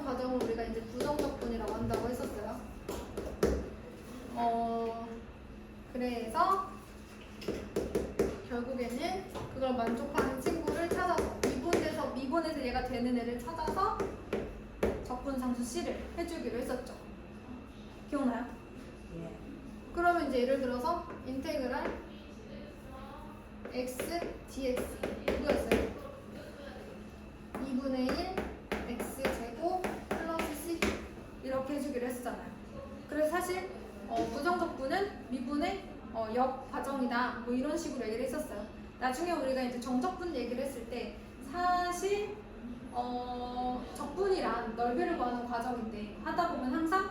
과정을 우리가 이제 부정적분이라고 한다고 했었어요. 그래서 결국에는 그걸 만족하는 친구를 찾아서 미분에서 얘가 되는 애를 찾아서 적분상수 C를 해주기로 했었죠. 기억나요? 예. 그러면 이제 예를 들어서 인테그랄 x dx 누구였어요? 2분의 1 x 제곱 플러스 c 이렇게 해주기로 했었잖아요. 그래서 사실 부정적분은 미분의 역 과정이다 뭐 이런 식으로 얘기를 했었어요. 나중에 우리가 이제 정적분 얘기를 했을 때 사실 적분이란 넓이를 구하는 과정인데 하다 보면 항상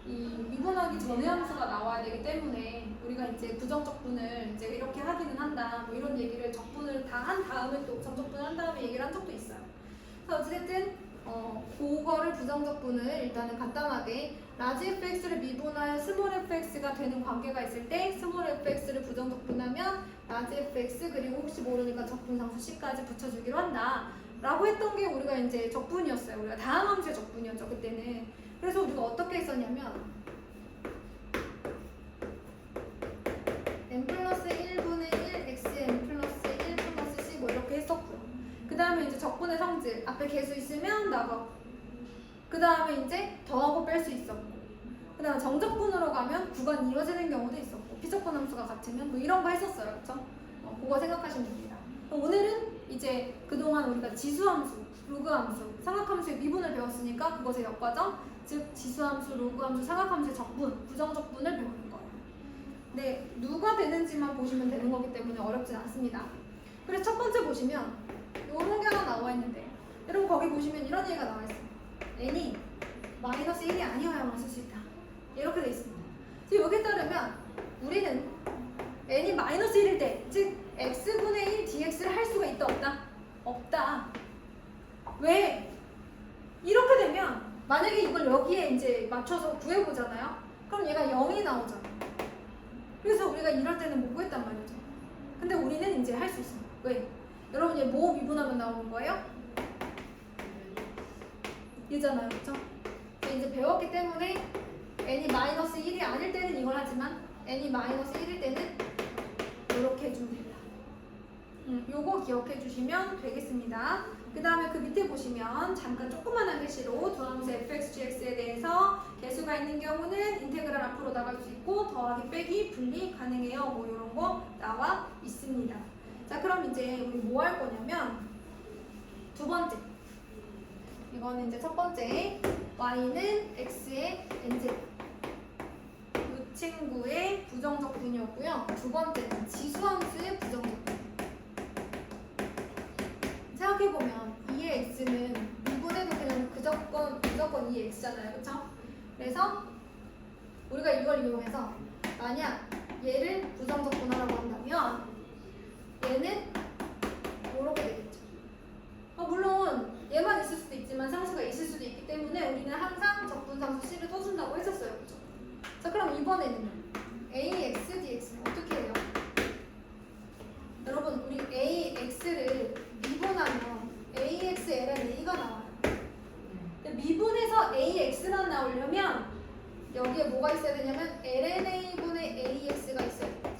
이 미분하기 전의 함수가 나와야 되기 때문에 우리가 이제 부정적분을 이제 이렇게 하기는 한다 뭐 이런 얘기를 적분을 다 한 다음에 또 부정적분을 한 다음에 얘기를 한 적도 있어요. 그래서 어쨌든 그거를 부정적분을 일단은 간단하게 라지 fx를 미분하여 스몰 fx가 되는 관계가 있을 때 스몰 fx를 부정적분하면 라지 fx 그리고 혹시 모르니까 적분상수 c까지 붙여주기로 한다 라고 했던 게 우리가 이제 적분이었어요. 우리가 다항 함수의 적분이었죠 그때는. 그래서 우리가 어떻게 했었냐면 n 플러스 1분의 1 xn 플러스 1 플러스 c 뭐 이렇게 했었고요. 그 다음에 이제 적분의 성질 앞에 계수 있으면 나가고 그 다음에 이제 더하고 뺄 수 있었고 그 다음에 정적분으로 가면 구간이 이어지는 경우도 있었고 비적분 함수가 같으면 뭐 이런 거 했었어요. 그쵸? 그거 생각하시면 됩니다. 오늘은 이제 그동안 우리가 지수함수, 로그함수, 삼각함수의 미분을 배웠으니까 그것의 역과정 즉 지수함수, 로그함수, 삼각함수의 적분, 부정적분을 배우는 거예요. 네, 누가 되는지만 보시면 되는 거기 때문에 어렵진 않습니다. 그래서 첫 번째 보시면 이런 게 하나 나와 있는데 여러분 거기 보시면 이런 얘기가 나와 있어요. n이 마이너스 1이 아니어야만 쓸 수 있다. 이렇게 돼 있습니다. 지금 여기에 따르면 우리는 n이 마이너스 1일 때, 즉 x분의 1 dx를 할 수가 있다 없다? 없다. 왜? 이렇게 되면 만약에 이걸 여기에 이제 맞춰서 구해보잖아요. 그럼 얘가 0이 나오잖아. 그래서 우리가 이럴 때는 못 구했단 말이죠. 근데 우리는 이제 할 수 있어요. 왜? 여러분 얘 뭐 미분하면 나오는 거예요? 얘잖아요. 그쵸? 이제 배웠기 때문에 n이 마이너스 1이 아닐 때는 이걸 하지만 n이 마이너스 1일 때는 이렇게 해주면 됩니다. 요거 기억해 주시면 되겠습니다. 그 다음에 그 밑에 보시면 잠깐 조그만한 글씨로 두함수 fx, gx에 대해서 개수가 있는 경우는 인테그랄 앞으로 나갈 수 있고 더하기, 빼기, 분리 가능해요. 뭐 이런 거 나와 있습니다. 자, 그럼 이제 우리 뭐 할 거냐면 두 번째 이거는 이제 첫 번째 y는 x의 n제곱 이 친구의 부정적분이었고요. 두 번째는 지수함수의 부정적분. 생각해보면 2의 x는 미분해도 그냥 무조건 2의 x잖아요. 그쵸? 그래서 우리가 이걸 이용해서 만약 얘를 부정적분하라고 한다면 얘는 이렇게 되겠죠. 물론 얘만 있을 수도 있지만 상수가 있을 수도 있기 때문에 우리는 항상 적분상수 C를 써준다고 했었어요. 그죠? 자, 그럼 이번에는 ax dx는 어떻게 해요? 여러분 우리 ax를 미분하면 ax ln a가 나와요. 근데 미분해서 ax만 나오려면 여기에 뭐가 있어야 되냐면 ln a분의 ax가 있어야 돼요.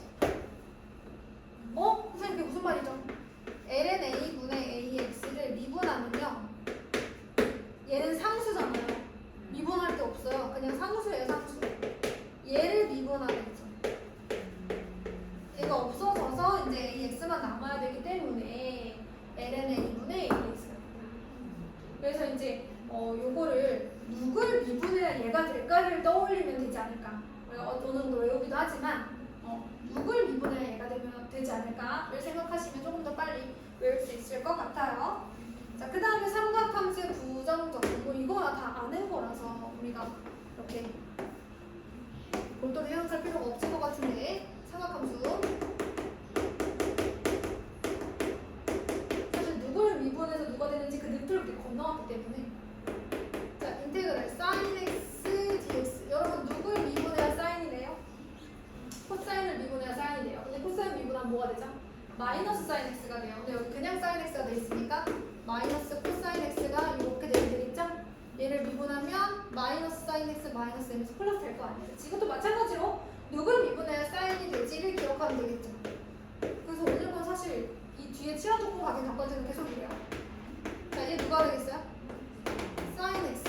선생님 그게 무슨 말이죠? ln a분의 ax를 미분하면요 얘는 상수잖아요. 미분할 게 없어요. 그냥 상수예요. 상수. 얘를 미분하겠죠. 얘가 없어져서 이제 ax만 남아야 되기 때문에 ln a분의 ax가. 그래서 이제 요거를 누굴 미분해야 얘가 될까를 떠올리면 되지 않을까. 우리가 어느 정도 외우기도 하지만 누굴 미분해야 얘가 되지 않을까를 생각하시면 조금 더 빨리 외울 수 있을 것 같아요. 자, 그 다음에 삼각함수의 부정적분. 뭐 이거나 다 아는 거라서 우리가 이렇게 골똘히 생각할 필요가 없을 것 같은데 삼각함수. 사실 누굴 미분해서 누가 되는지 그 늪을 이렇게 건너왔기 때문에. 자, 인테그랄 sin x dx. 여러분 누굴 미분해야 사인이래요? 코사인을 미분해야 사인이 돼요. 근데 코사인 미분하면 뭐가 되죠? 마이너스 사인 x가 돼요. 근데 여기 그냥 사인 x가 돼 있으니까 마이너스 코사인 x가 이렇게 되면 되겠죠? 얘를 미분 미분하면 마이너스 사인 x 마이너스 mx 플러스 될 거 아니에요. 지금도 마찬가지로 누구를 미분해야 사인이 되지를 기억하면 되겠죠. 그래서 오늘 건 사실 이 뒤에 치환조건 각인 전까지는 계속 이래요. 자, 이제 누가 되겠어요? 사인 x.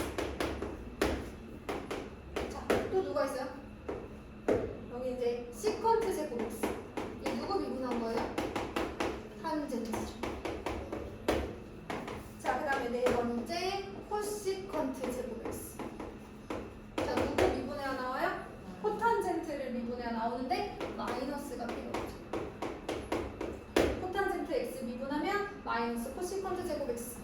자, 또 누가 있어요? 여기 이제 시컨트 제곱 x. 이 누구 미분한 거예요? 탄젠트죠. 자, 그 다음에 네 번째 코시컨트 제곱 x. 자, 누구 미분해야 나와요? 코탄젠트를 미분해야 나오는데 마이너스가 필요하죠. 코탄젠트 x 미분하면 마이너스 코시컨트 제곱 x.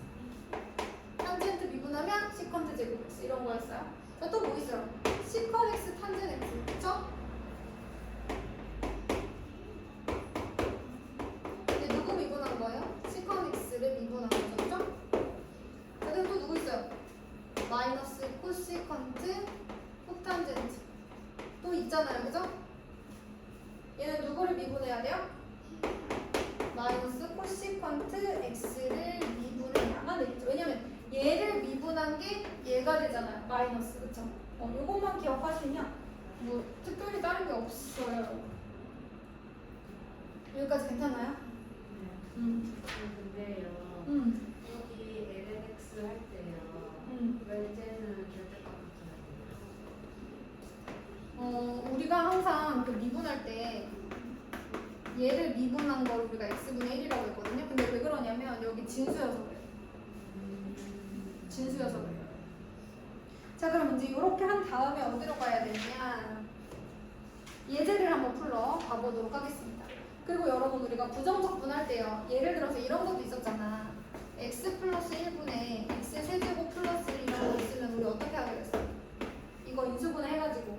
탄젠트 미분하면 시컨트 제곱 x. 이런 거였어요. 자, 또 뭐 있어요? 시컨 x 탄젠 x. 그쵸? 이제 누구 미분한 거예요? 시컨 x를 미분한 거죠. 그죠? 자, 그리고 또 누구 있어요? 마이너스 코시컨트 코탄젠트. 또 있잖아요. 그죠? 얘는 누구를 미분해야 돼요? 마이너스 코시컨트 x를 미분해야만 되겠죠. 왜냐면 얘를 미분한 게 얘가 되잖아요. 마이너스. 그쵸? 요것만 기억하시면 뭐 특별히 다른 게 없어요. 여기까지 괜찮아요? 근데요. 여기 LNX 할 때요. 외제는 절대값이잖아요. 우리가 항상 그 미분할 때 얘를 미분한 걸 우리가 x분의 1이라고 했거든요. 근데 왜 그러냐면 여기 진수여서 그래요. 진수여서 그래요. 자, 그럼 이제 이렇게 한 다음에 어디로 가야 되냐? 예제를 한번 풀러 가보도록 하겠습니다. 그리고 여러분 우리가 부정적분 할 때요. 예를 들어서 이런 것도 있었잖아. x 플러스 1분의 x 세제곱 플러스 1 이런 거 있으면 우리 어떻게 하게 됐어? 이거 인수분해 해가지고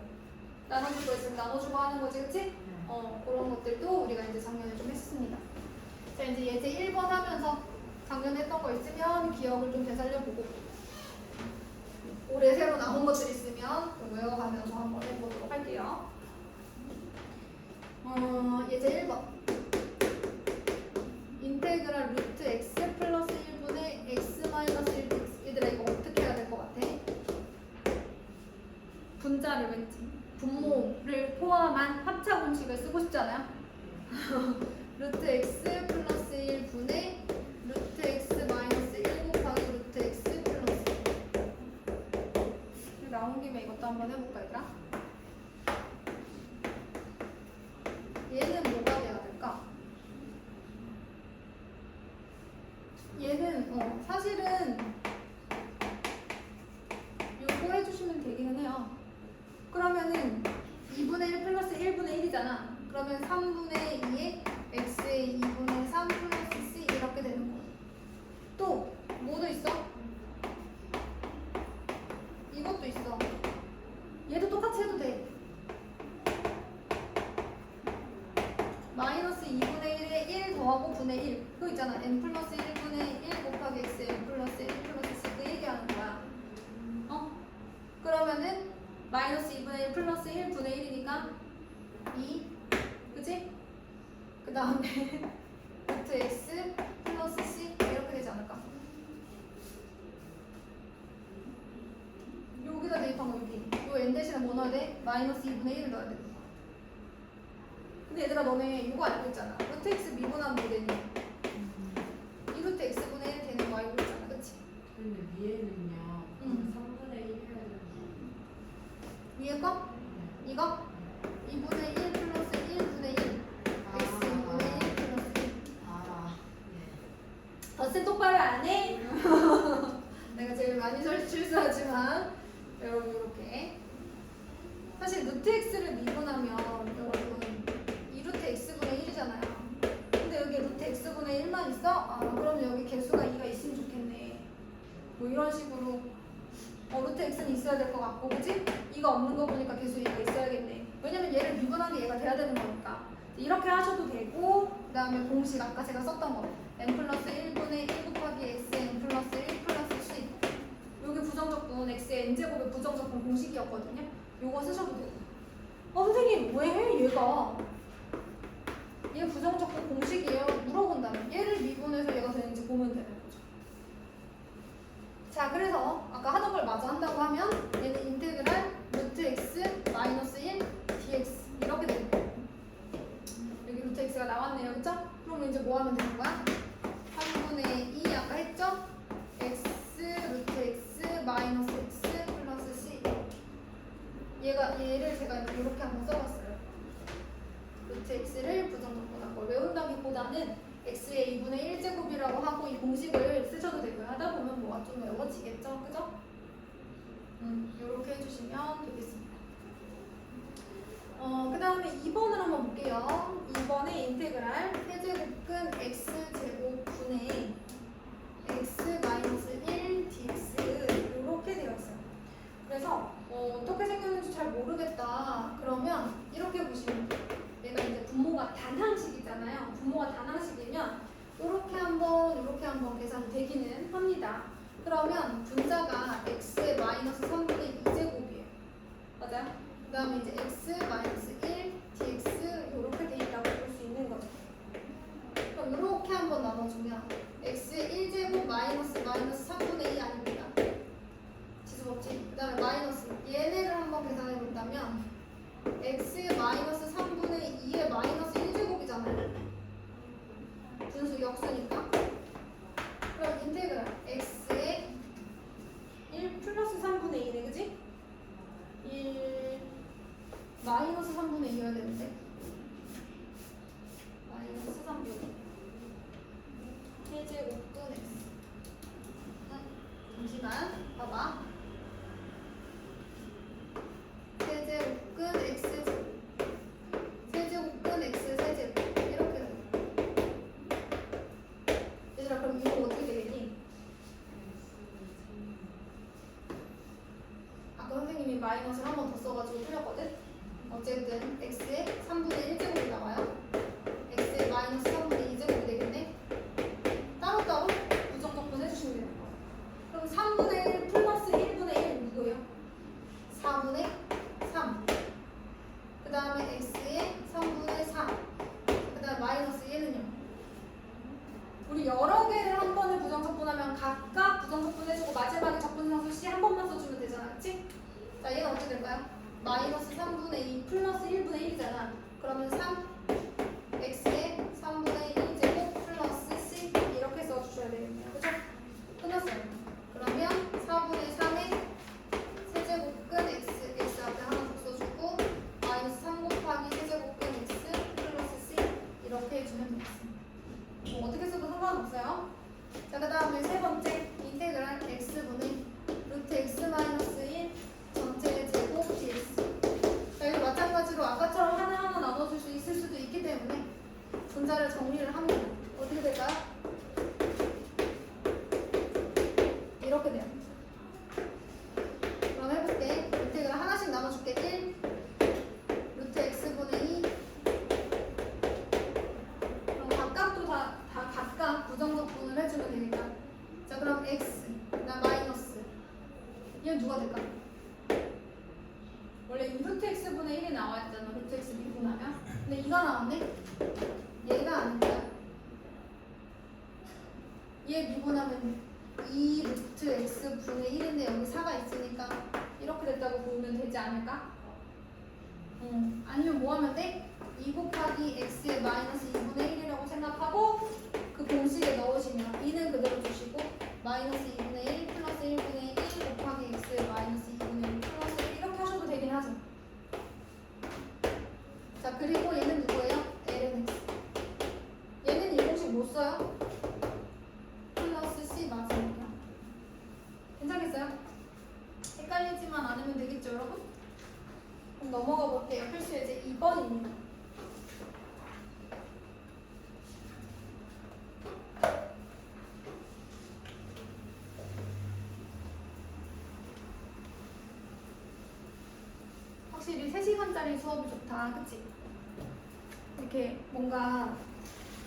나눠줄 거 있으면 나눠주고 하는 거지, 그치? 그런 것들도 우리가 이제 작년에 좀 했습니다. 자, 이제 예제 1번 하면서 작년에 했던 거 있으면 기억을 좀 되살려보고 올해 새로 나온 것들 있으면 좀 외워가면서 한번 해보도록 할게요. 예제 1번 인테그랄 루트 x 플러스 1분의 x 마이너스 1dx. 얘들아 이거 어떻게 해야 될 것 같아? 분자를 왠지 분모를 포함한 합차 공식을 쓰고 싶잖아요. 루트 x 플러스 1분의 루트 x 마이너스 1 곱하기 루트 x 플러스 1. 나온 김에 이것도 한번 해볼까 얘들아? 얘는 뭐가 돼야 될까? 얘는 사실은 요거 해주시면 되기는 해요. 그러면은 2분의 1 플러스 1분의 1이잖아. 그러면 3분의 2에 x의 2분의 3 플러스 c 이렇게 되는 거야. 또 뭐도 있어? 이것도 있어. 얘도 똑같이 해도 돼. 마이너스 2분의 1에 1 더하고 분의 1. 그거 있잖아. n 플러스 1분의 1 곱하기 x n 플러스 1 플러스 c. 그 얘기하는 거야. 그러면은 마이너스 2분의 1 플러스 1 분의 1이니까 2. 그치? 그 다음에 루트 x 플러스 c 이렇게 되지 않을까? 여기다 대입한 거 여기. 요 n 대신에 뭐 넣어야 돼? 마이너스 2분의 1을 넣어야 돼. 근데 얘들아 너네 이거 알고 있잖아. 루트 x 미분하면 뭐 되니? 이 루트 x분의 1 되는 거 알고 있잖아. 그치? 근데 위에는요. 3분의 1 해야 되는 위에 거? 이거? 2분의 1 플러스 1분의 1 x 2분의 1 플러스 1. 덧셈 똑바로 안 해? 내가 제일 많이 실수하지만 여러분 이렇게 사실 루트 x를 미분하면 여러분 이 루트 x분의 1이잖아요. 근데 여기 루트 x분의 1만 있어? 그럼 여기 개수가 2가 있으면 좋겠네. 뭐 이런 식으로 루트 x는 있어야 될 것 같고, 그치? 2가 없는 거 보니까 개수 2가 있어야겠네. 왜냐면 얘를 미분한 게 얘가 돼야 되는 거니까. 이렇게 하셔도 되고, 그 다음에 공식 아까 제가 썼던 거 n 플러스 1분의 1 곱하기 x n 플러스 1 플러스 c. 여기 부정적분 x의 n제곱의 부정적분 공식이었거든요. 요거 쓰셔도 되고. 선생님 왜 해 얘가? 얘 부정적분 공식이에요. 물어본다면 얘를 미분해서 얘가 되는지 보면 되는 거죠. 자, 그래서 아까 하던 걸 마저 한다고 보이시겠죠? 그죠? 이렇게 해주시면 되겠습니다. 그 다음에 2번을 한번 볼게요. 2번에 인테그랄 세제곱근 x제곱분의 x-1 dx 이렇게 되어 있어요. 그래서 어떻게 생겼는지 잘 모르겠다. 그러면 이렇게 보시면 돼요. 얘가 이제 분모가 단항식이잖아요. 분모가 단항식이면 이렇게 한번 계산이 되기는 합니다. 그러면 분자가 x의 마이너스 3분의 2제곱이에요. 맞아요? 그 다음에 이제 x-1 dx 이렇게 돼 있다고 볼 수 있는 거죠. 그럼 이렇게 한번 나눠주면 x의 1제곱 마이너스 3분의 2 아닙니다. 지수법칙. 그 다음에 마이너스 얘네를 한번 계산해 본다면 x의 마이너스 3분의 2의 마이너스 1제곱이잖아요. 분수 역수니까. 그럼 인테그랄 x의 1 플러스 3분의 2네, 그지? 1 마이너스 3분의 2여야 되는데 마이너스 3분의 2 세제곱근 x. 잠시만 봐봐. 세제곱근 x제곱 세제곱근 x 세제곱 이렇게 돼. 얘들아 그럼 이거 어떻게 되겠니? 아까 선생님이 마이너스를 한 번 더 써가지고 틀렸거든? 어쨌든 x의 3분의 1제곱이 나와요. x의 마이너스 3분의 2제곱이 되겠네? 따로따로 부정적분 해주시면 돼요. 그럼 3분의 1 플러스 1분의 1 누구예요? 4분의 3. 그 다음에 x의 3분의 4. 그 다음 마이너스 1은요? 우리 여러 개를 한 번에 부정적분하면 각각 부정적분 해주고 마지막에 적분상수 C 한 번만 써주면 되잖아. 그치? 자, 얘는 어떻게 될까요? 마이너스 3분의 2 플러스 1분의 1이잖아. 그러면 3 x의 3분의 1제곱 플러스 C 이렇게 써주셔야 되겠네요. 그쵸? 끝났어요. 그러면 4분의 3의 세제곱근 x 앞에 하나 더 써주고 마이너스 3 곱하기 세제곱근 x 플러스 C 이렇게 해주면 되겠습니다. 어떻게 써도 상관없어요. 자, 그 다음에 세 번째 인테그랄 x분의 루트 x 마이너스 1 전체의 제곱 dx. 자, 이거 마찬가지로 아까처럼 하나하나 나눠줄 수 있을 수도 있기 때문에 분자를 정리를 합니다. 어떻게 될까요? 이렇게 돼요. 그럼 해볼게. 인테그랄 하나씩 나눠줄게. 1 루트 x분의 2. 그럼 각각도 다 각각 부정적분을 해주면 되니까. 자, 그럼 x 그다음 마이너스 얘는 누가 될까? 원래 루트 x분의 1이 나와있잖아. 루트 x 미분하면. 근데 2가 나왔네? 얘가 아닌가요? 얘 미분하면 2 루트 x 분의 1인데 여기 4가 있으니까 이렇게 됐다고 보면 되지 않을까? 아니면 뭐 하면 돼? 2 곱하기 x의 마이너스 2분의 1이라고 생각하고 그 공식에 넣으시면 2는 그대로 주시고 마이너스 2분의 1 플러스 1분의 1 곱하기 x의 마이너스 2분의 1 플러스 1 이렇게 하셔도 되긴 하죠. 자, 그리고 얘는 누구예요? ln x. 얘는 이 공식 못 써요? 플러스 c 맞으니까. 괜찮겠어요? 헷갈리지만 않으면 되겠죠, 여러분? 그럼 넘어가 볼게요. 필수 예제 2번입니다. 확실히 3시간짜리 수업이 좋다. 그치? 이렇게 뭔가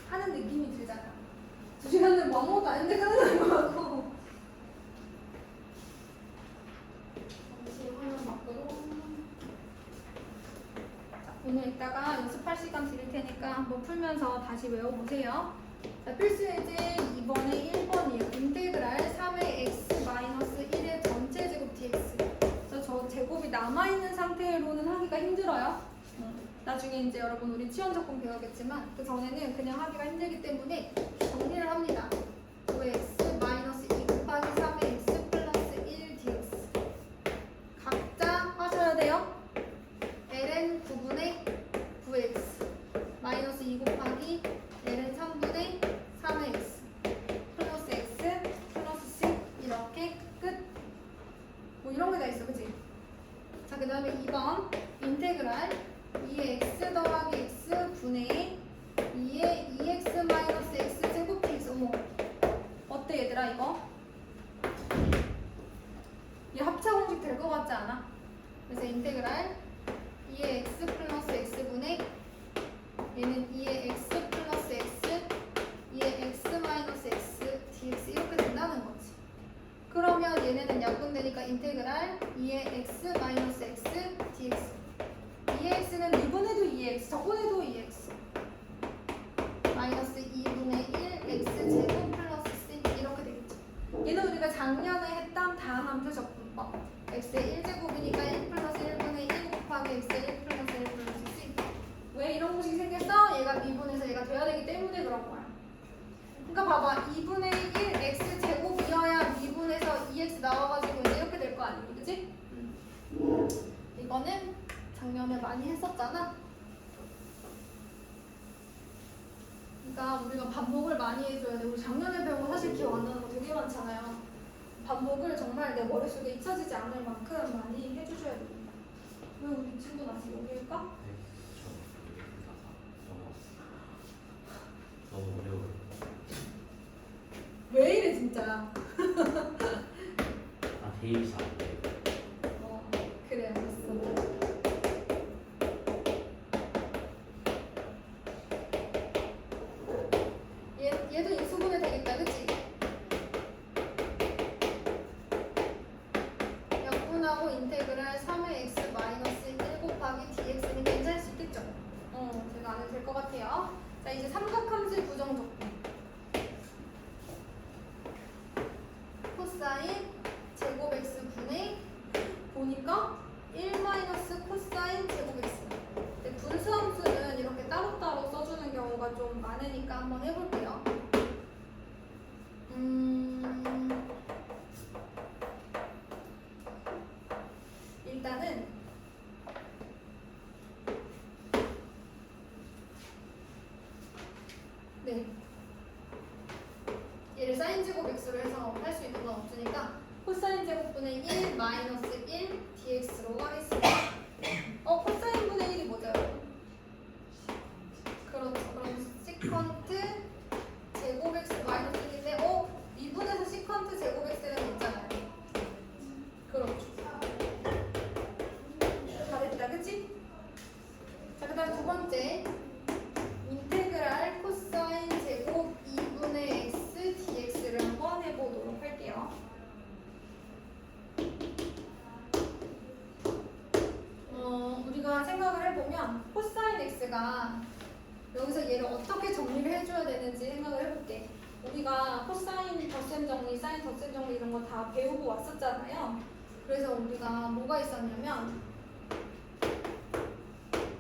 하는 느낌이 들잖아. 2시간은 뭐 아무것도 안 했는데 끝나는 거 같고. 잠시 화면 바꾸고. 자, 오늘 이따가 연습할 시간 드릴 테니까 한번 풀면서 다시 외워보세요. 자, 필수 예제 2번에 1번이에요. 인테그랄 3의 x-1의 전체 제곱 dx. 저 제곱이 남아있는 상태로는 하기가 힘들어요. 나중에 이제 여러분 우리 치원적분 배우겠지만 그 전에는 그냥 하기가 힘들기 때문에 정리를 합니다. 5x 마이너스 2 곱하기 3의 x 플러스 1 dx. 각자 하셔야 돼요. ln 9분의 9x 마이너스 2 곱하기 ln 3분의 3x 플러스 x 플러스 c 이렇게 끝. 그 다음에 2번 인테그랄 2x 더하기 x 분의 2의 2x 마이너스 x 제곱 dx. 어머, 어때 얘들아 이거? 이 합차 공식 될 것 같지 않아? 그래서 인테그랄 2의 x 플러스 x분의 얘는 2의 x 플러스 x 2의 x 마이너스 x dx 이렇게 된다는 거지. 그러면 얘네는 약분되니까 인테그랄 2의 x 마이너스 x dx. 2의 x는 미분해도 2x, 적분해도 2x. 마이너스 2분의 1 x 제곱 플러스 c 이렇게 되겠죠. 얘는 우리가 작년에 했던 다함함수 적분법. x의 1제곱이니까 1 플러스 1분의 1 곱하기 x의 1 플러스 1 플러스 c. 왜 이런 공식이 생겼어? 얘가 미분해서 얘가 돼야 되기 때문에 그런 거야. 그러니까 봐봐. 2분의 1 x 제곱이어야 미분해서 2x 나와가지고 이제 이렇게 될 거 아니니, 그치? 이거는 작년에 많이 했었잖아. 그러니까 우리가 반복을 많이 해줘야 돼. 우리 작년에 배운 거 사실 기억 안 나는 거 되게 많잖아요. 반복을 정말 내 머릿속에 잊혀지지 않을 만큼 많이 해주셔야 됩니다. 왜 우리 친구 나서 여기일까? 너무 어려워요. 왜 이래 진짜. 아, 데이비스 안 돼요. 그래 알았어. 얘도 인수분해 되겠다, 그치? 약분하고 인테그랄 3의 x 마이너스 1 곱하기 dx는 괜찮을 수 있겠죠? 제가 안 해도 될 것 같아요. 자, 이제 삼각함수의 부정 적분. 코사인 제곱 x 분의 보니까 1 마이너스 코사인 제곱 x. 근데 분수함수는 이렇게 따로따로 써주는 경우가 좀 많으니까 한번 해볼게요. 일단은 네, 얘를 사인 제곱 x로 해서 할 수 있는 건 없으니까 코사인 제곱분의 1 마이너스 1 dx로 하겠습니다. 코사인 분의 1이 뭐죠? 그렇죠. 그럼 시컨트 제곱 x 마이너스 1인데 미분에서 시컨트 제곱 x는 있잖아요. 그렇죠. 잘했다, 그치? 자, 그 다음 두 번째 인테그랄 코사인 제곱 2분의 x dx를 한번 해보도록 할게요. 우리가 생각을 해보면 코사인 x가 여기서 얘를 어떻게 정리를 해줘야 되는지 생각을 해볼게. 우리가 코사인 덧셈 정리, 사인 덧셈 정리 이런 거 다 배우고 왔었잖아요. 그래서 우리가 뭐가 있었냐면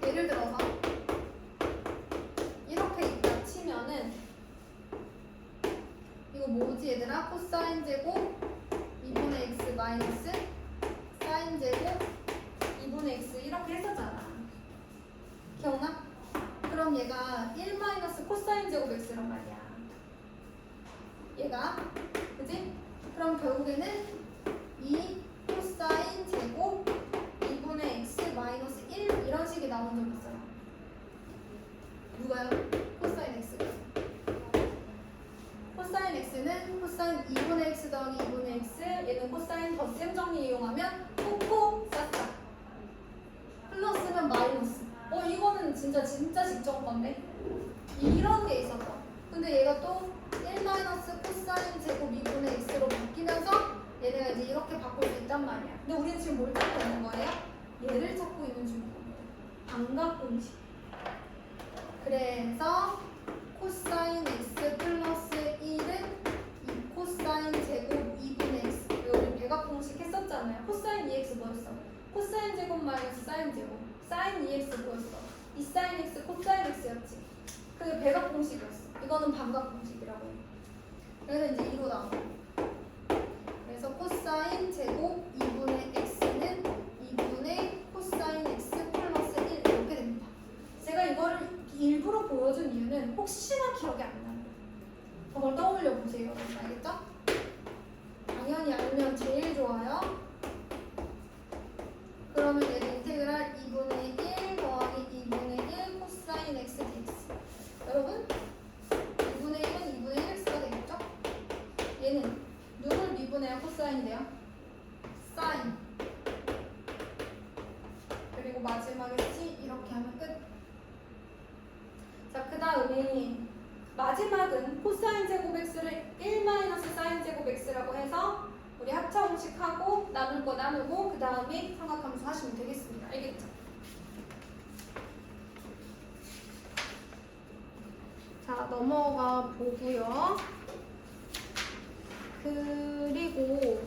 예를 들어서 이렇게 있다 치면은 이거 뭐지 얘들아? 코사인 제곱 2분의 x 마이너스 사인 제곱 2분의 x 이렇게 했었잖아. 기억나? 그럼 얘가 1 마이너스 코사인 제곱 x란 말이야. 얘가 그지? 그럼 결국에는 2 코사인 제곱 2분의 x 마이너스 1 이런 식이 나온 적 있어요. 누가요? 코사인 x가. 코사인 x는 코사인 2분의 x 더하기 2분의 x, 얘는 코사인 덧셈 정리 이용하면 코코 쌌다. 플러스는 마이너스. 이거는 진짜 직접 건데. 이런 게 있었어. 근데 얘가 또 1 마이너스 코사인 제곱 2분의 x로 바뀌면서 얘네가 이제 이렇게 바꿀 수 있단 말이야. 근데 우리는 지금 뭘 찾고 있는 거예요? 얘를 찾고 있는 중이에요. 반각 공식. 그래서 코사인 x 플러스 1은 2 코사인 제곱 2분의 x. 우리 배각 공식 했었잖아요. 코사인 2x 뭐였어? 코사인 제곱 마이너스 사인 제곱. 사인 2x 뭐였어? 2 사인 x 코사인 x였지. 그게 배각 공식이었어. 이거는 반각 공식이라고 해. 그래서 이제 2로 나와. 그래서 코사인 제곱 2분의 x는 2분의 코사인 x 플러스 1 이렇게 됩니다. 제가 이거를 일부러 보여준 이유는 혹시나 기억이 안 나요. 저걸 떠올려 보세요, 여러분. 알겠죠? 당연히 알면 제일 좋아요. 그럼 그러면 얘는 인테그랄 2분의 1 더하기 2분의 1 코사인 x dx. 여러분 2분의 1은 2분의 1x가 되겠죠? 얘는 누굴 미분해야 코사인이 돼요? 사인. 그리고 마지막에 c 이렇게 하면 끝. 자, 그 다음에 마지막은 코사인 제곱 x를 1 마이너스 사인 제곱 x라고 해서 우리 합차 공식하고 나눌 거 나누고 그 다음에 삼각함수 하시면 되겠습니다. 알겠죠? 자, 넘어가 보고요. 그리고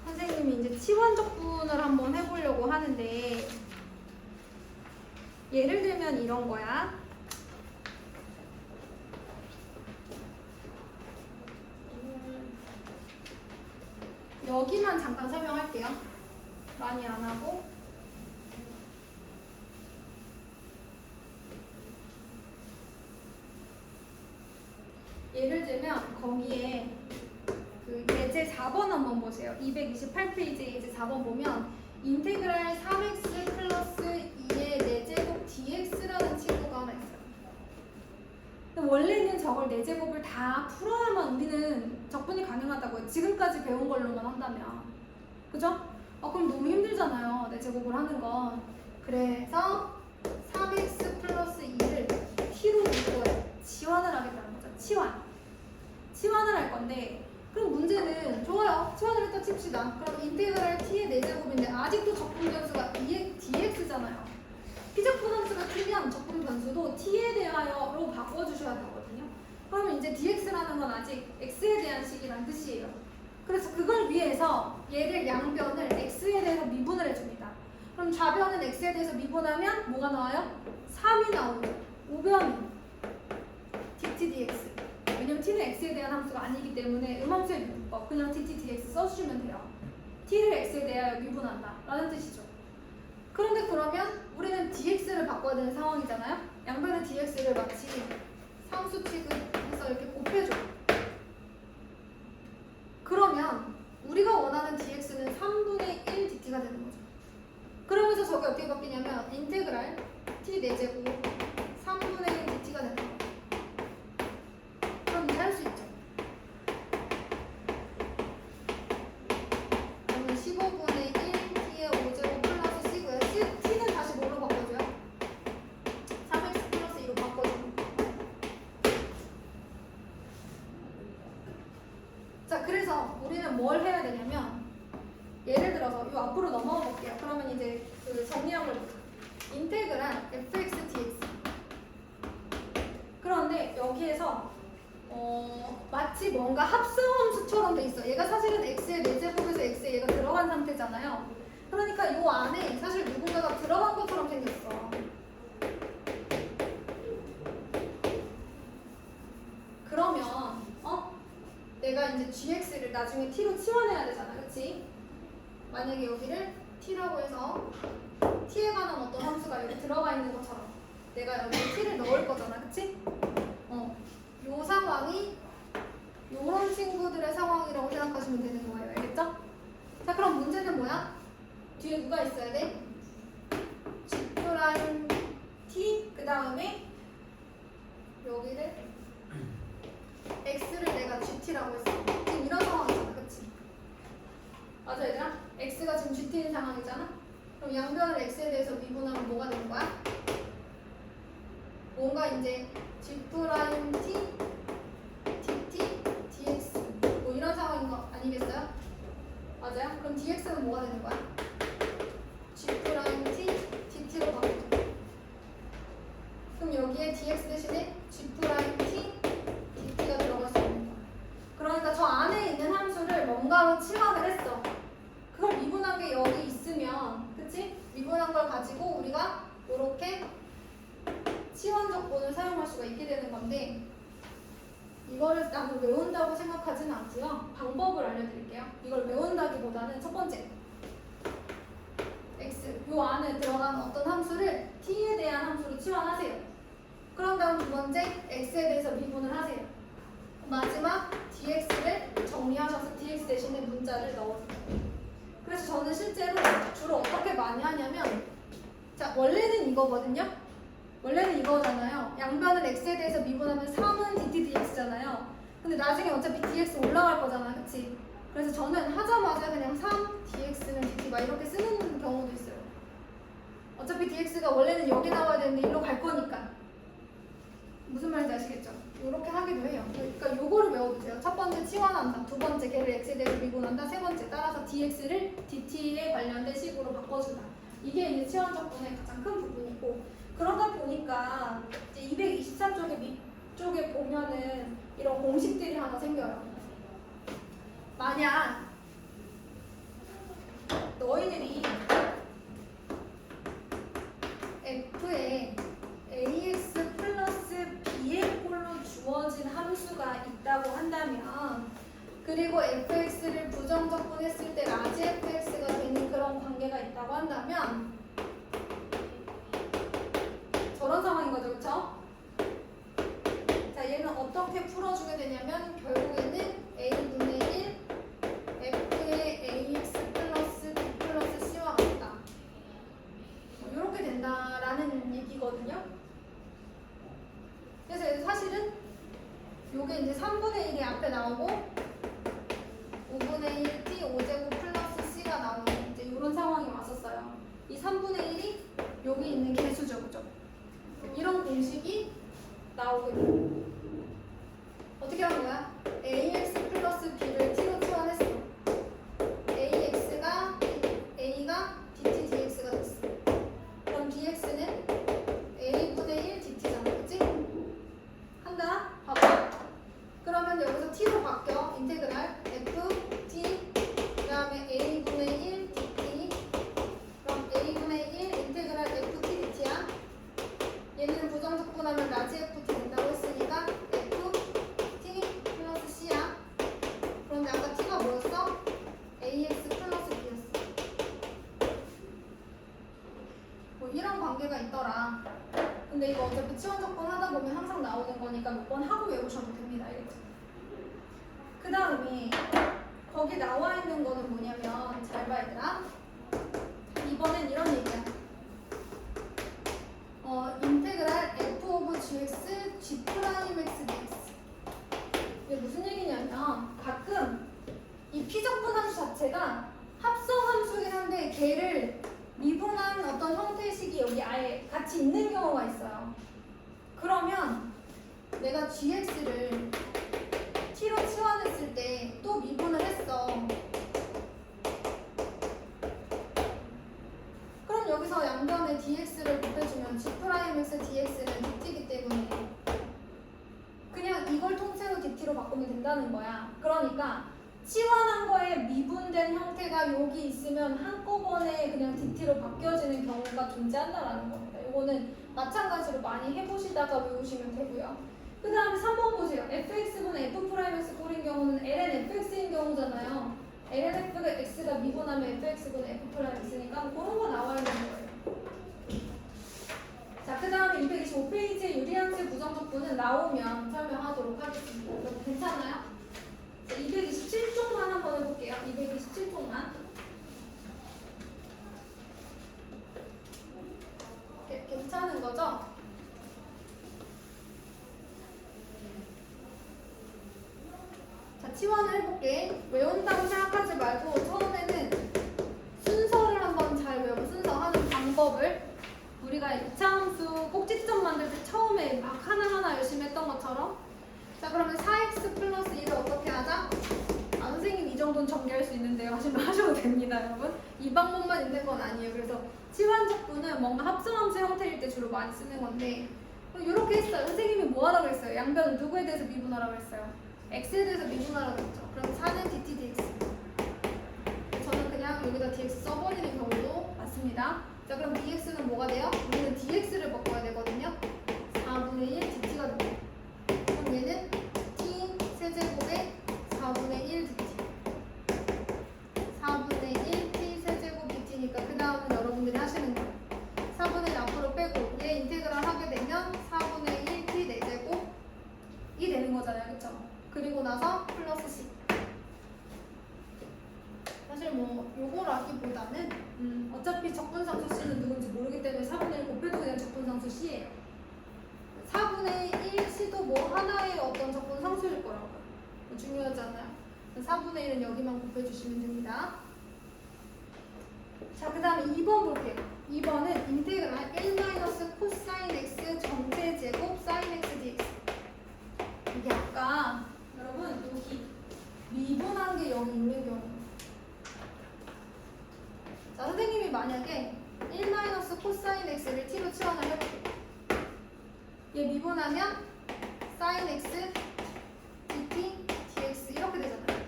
선생님이 이제 치환적분을 한번 해보려고 하는데 예를 들면 이런 거야. 여기만 잠깐 설명할게요. 많이 안 하고. 예를 들면 거기에 그 예제 4번 한번 보세요. 228페이지에 예제 4번 보면 인테그랄 3x 플러스 2의 4제곱 dx라는 친구가 하나 있어요. 근데 원래는 저걸 4제곱을 다 풀어야만 우리는 적분이 가능하다고요. 지금까지 배운 걸로만 한다면. 그죠? 그럼 너무 힘들잖아요. 4제곱을 하는 건. 그래서 3x 플러스 2를 t로 묶어요. 치환을 하겠다는 거죠. 치환을 할 건데 그럼 문제는 좋아요. 치환을 했다 칩시다. 그럼 인테그랄 t의 4제곱인데 아직도 적분 변수가 dx잖아요. 피적분 함수가 t면 적분 변수도 t에 대하여로 바꿔주셔야 되거든요. 그러면 이제 dx라는 건 아직 x에 대한 식이란 뜻이에요. 그래서 그걸 위해서 얘를 양변을 x에 대해서 미분을 해줍니다. 그럼 좌변은 x에 대해서 미분하면 뭐가 나와요? 3이 나오죠. 우변은 dt dx. 왜냐면 t는 x에 대한 함수가 아니기 때문에 음함수의 미분법 그냥 dt dx 써주시면 돼요. t를 x에 대하여 미분한다 라는 뜻이죠. 그런데 그러면 우리는 dx를 바꿔야 되는 상황이잖아요. 양변의 dx를 마치 상수 취급해서 이렇게 곱해줘. 그러면 우리가 원하는 dx는 3분의 1 dt가 되는 거죠. 그러면서 저게 어떻게 바뀌냐면 인테그랄 t 4제곱 3분의 1 dt가 되는 거예요. 그럼 이제 할 수 있죠. 그러면 15분의 1 t의 5제곱 플러스 c고요. t는 다시 뭐로 바꿔줘요? 3x 플러스 2로 바꿔줘요. 자, 그래서 우리는 뭘 해야 되냐면 예를 들어서 이 앞으로 넘어가 볼게요. 그러면 이제 그 정리형을 볼게요. 인테그랄 fx dx. 그런데 여기에서 마치 뭔가 합성함수처럼 돼 있어. 얘가 사실은 x의 4제곱에서 x에 얘가 들어간 상태잖아요. 그러니까 이 안에 사실 누군가가 들어간 것처럼 생겼어. 그러면 내가 이제 gx를 나중에 t로 치환해야 되잖아. 그치? 만약에 여기를 t라고 해서 t에 관한 어떤 함수가 여기 들어가 있는 것처럼 내가 여기 t를 넣을 거잖아. 그치? 요 상황이 요런 친구들의 상황이라고 생각하시면 되는 거예요. 알겠죠? 자, 그럼 문제는 뭐야? 뒤에 누가 있어야 돼? g 프라임 t 그 다음에 여기를 x를 내가 gt라고 했어. 지금 이런 상황이잖아. 그치? 맞아 얘들아? x가 지금 gt인 상황이잖아? 그럼 양변을 x에 대해서 미분하면 뭐가 되는 거야? 뭔가 이제 g 프라임 t dt dx 뭐 이런 상황인 거 아니겠어요? 맞아요? 그럼 dx는 뭐가 되는 거야? g 프라임 t dt로 바꾸죠. 그럼 여기에 dx 대신에 g 프라임 t dt가 들어갈 수 있는 거야. 그러니까 저 안에 있는 함수를 뭔가로 치환을 했어. 그걸 미분한 게 여기 있으면, 그치? 미분한 걸 가지고 우리가 이렇게 치환적분을 사용할 수가 있게 되는 건데, 이거를 나는 외운다고 생각하지는 않고요. 방법을 알려드릴게요. 이걸 외운다기보다는 첫 번째, x, 요 안에 들어간 어떤 함수를 t에 대한 함수로 치환하세요. 그런 다음 두 번째, x에 대해서 미분을 하세요. 마지막 dx를 정리하셔서 dx 대신에 문자를 넣어주세요. 그래서 저는 실제로 많이 하냐면 자 원래는 이거거든요. 원래는 이거잖아요. 양변을 x에 대해서 미분하면 3은 dt dx잖아요. 근데 나중에 어차피 dx 올라갈 거잖아, 그치? 그래서 저는 하자마자 그냥 3 dx는 dt 막 이렇게 쓰는 경우도 있어요. 어차피 dx가 원래는 여기 나와야 되는데 일로 갈 거니까. 무슨 말인지 아시겠죠? 이렇게 하기도 해요. 그러니까 요거를 외워두세요. 첫 번째 치환한다. 두 번째 걔를 x에 대해서 미분한다. 세 번째 따라서 dx를 dt에 관련된 식으로 바꿔준다. 이게 이제 치환 적분의 가장 큰 부분이고 그러다 보니까 이제 223쪽에 밑쪽에 보면은 이런 공식들이 하나 생겨요. 만약 너희들이 f에 ax 플러스 b의 꼴로 주어진 함수가 있다고 한다면 그리고 fx를 부정적분했을 때 라지 fx가 되는 그런 관계가 있다고 한다면 저런 상황인 거죠, 그쵸? 자, 얘는 어떻게 풀어주게 되냐면 결국에는 a분의 1 f의 ax 플러스 b 플러스 c와 같다. 이렇게 된다라는 얘기거든요. 그래서 사실은 요게 이제 3분의 1이 앞에 나오고 5분의 1 t 5제곱 플러스 c가 나오는 이제 이런 상황이 왔었어요. 이 3분의 1이 여기 있는 개수죠, 그죠? 이런 공식이 나오게 돼요. 어떻게 하는 거야? ax 플러스 b를 t로 치환했어. a가 dt dx가 됐어. 그럼 dx는 a분의 1 dt잖아, 그치? 한다? 봐봐. 그러면 여기서 t로 바뀌어. 인테그랄 f t 그 다음에 a분의 1 dt 그럼 a분의 1 인테그랄 f t dt야. 얘는 부정적분하면 라지 ft 된다고 했으니까 f t 플러스 c야. 그런데 아까 t가 뭐였어? ax 플러스 b였어. 뭐 이런 관계가 있더라. 근데 이거 어차피 치환적분 하다 보면 항상 나오는 거니까 몇 번 하고 외우셔도 됩니다. 알겠죠? 그 다음에 거기 나와 있는 거는 뭐냐면 잘 봐 얘들아. 이번엔 이런 얘기야. 인테그랄 f 오브 gx g 프라임 x dx. 이게 무슨 얘기냐면 가끔 이 피적분 함수 자체가 합성 함수긴 한데 걔를 미분한 어떤 형태의 식이 여기 아예 같이 있는 경우가 있어요. 그러면 내가 gx를 t로 치환했을 때 또 미분을 했어. 그럼 여기서 양변에 dx를 곱해주면 g'x dx는 dt이기 때문에 그냥 이걸 통째로 dt로 바꾸면 된다는 거야. 그러니까 치환한 거에 미분된 형태가 여기 있으면 한꺼번에 그냥 dt로 바뀌어지는 경우가 존재한다라는 겁니다. 이거는 마찬가지로 많이 해보시다가 외우시면 되고요. 그 다음에 3번 보세요. fx분의 f'x 꼴인 경우는 ln fx인 경우잖아요. ln fx가 미분하면 fx분의 f'x니까 그런 거 나와 있는 거예요. 자, 그 다음에 225페이지에 유리함수의 부정적분은 나오면 설명하도록 하겠습니다. 여러분 괜찮아요? 자, 227쪽만 한번 해볼게요. 227쪽만. 괜찮은 거죠? 자, 치환을 해볼게. 외운다고 생각하지 말고 처음에는 순서를 한번 잘 외우고 순서하는 방법을 우리가 이차함수 꼭지점 만들 때 처음에 막 하나하나 열심히 했던 것처럼 자 그러면 4x 플러스 1을 어떻게 하자? 아 선생님 이 정도는 정리할 수 있는데요 하셔도 됩니다 여러분. 이 방법만 있는 건 아니에요. 그래서 치환적분은 뭔가 합성함수 형태일 때 주로 많이 쓰는 건데 이렇게 했어요. 선생님이 뭐 하라고 했어요? 양변을 누구에 대해서 미분하라고 했어요? x에 대해서 미분하라고 했죠. 그럼 4는 dt dx. 저는 그냥 여기다 dx 써버리는 경우도 많습니다. 자 그럼 dx는 뭐가 돼요? 우리는 dx를 바꿔야 되거든요. 4분의 1 dt가 돼요. 그럼 얘는 t 세제곱에 4분의 1 dt 4분의 1 t 세제곱 dt니까 그 다음은 여러분들이 하시는 거예요. 4분의 1 앞으로 빼고 얘 인테그랄 하게 되면 4분의 1 t 4제곱이 되는 거잖아요. 그쵸? 그리고 나서 플러스 c. 사실 뭐 요거라기보다는 어차피 적분 중요하잖아요. 4분의 1은 여기만 곱해주시면 됩니다. 자, 그 다음에 2번 볼게요. 2번은 인테그랄 1 코사인 x 전체 제곱 사인 x dx. 이게 아까 여러분 여기 미분한 게 여기 있는 경우. 자, 선생님이 만약에 1 코사인 x를 t로 치환을 해볼게요. 얘 미분하면 사인 x dt dx 이렇게 되잖아요.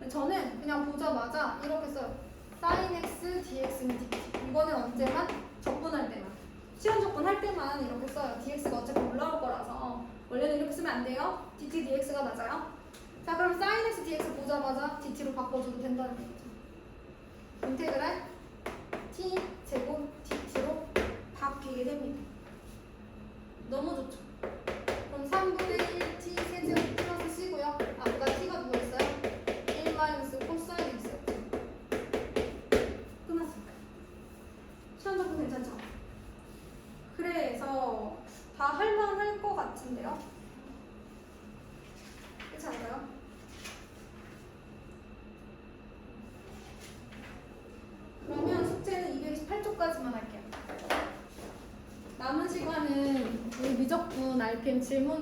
저는 그냥 보자마자 이렇게 써요. 사인 x dx는 dt. 이거는 언제만? 적분할 때만. 시험 적분할 때만 이렇게 써요. dx가 어차피 올라올 거라서 원래는 이렇게 쓰면 안 돼요. dt dx가 맞아요. 자, 그럼 사인 x dx 보자마자 dt로 바꿔줘도 된다는 얘기죠. 인테그랄 t 제곱 dt로 바뀌게 됩니다. 너무 좋죠. 그럼 3분의 1t 세제곱 플러스 c고요. 아까 t가 누구였어요? 1 코사인 x였죠. 끝났습니다. 시험 적분 괜찮죠? 그래서 다 할만할 것 같은데요? 그렇지 않아요? 그러면 숙제는 228쪽까지만 할게요. 남은 시간은 우리 미적분 RPM 질문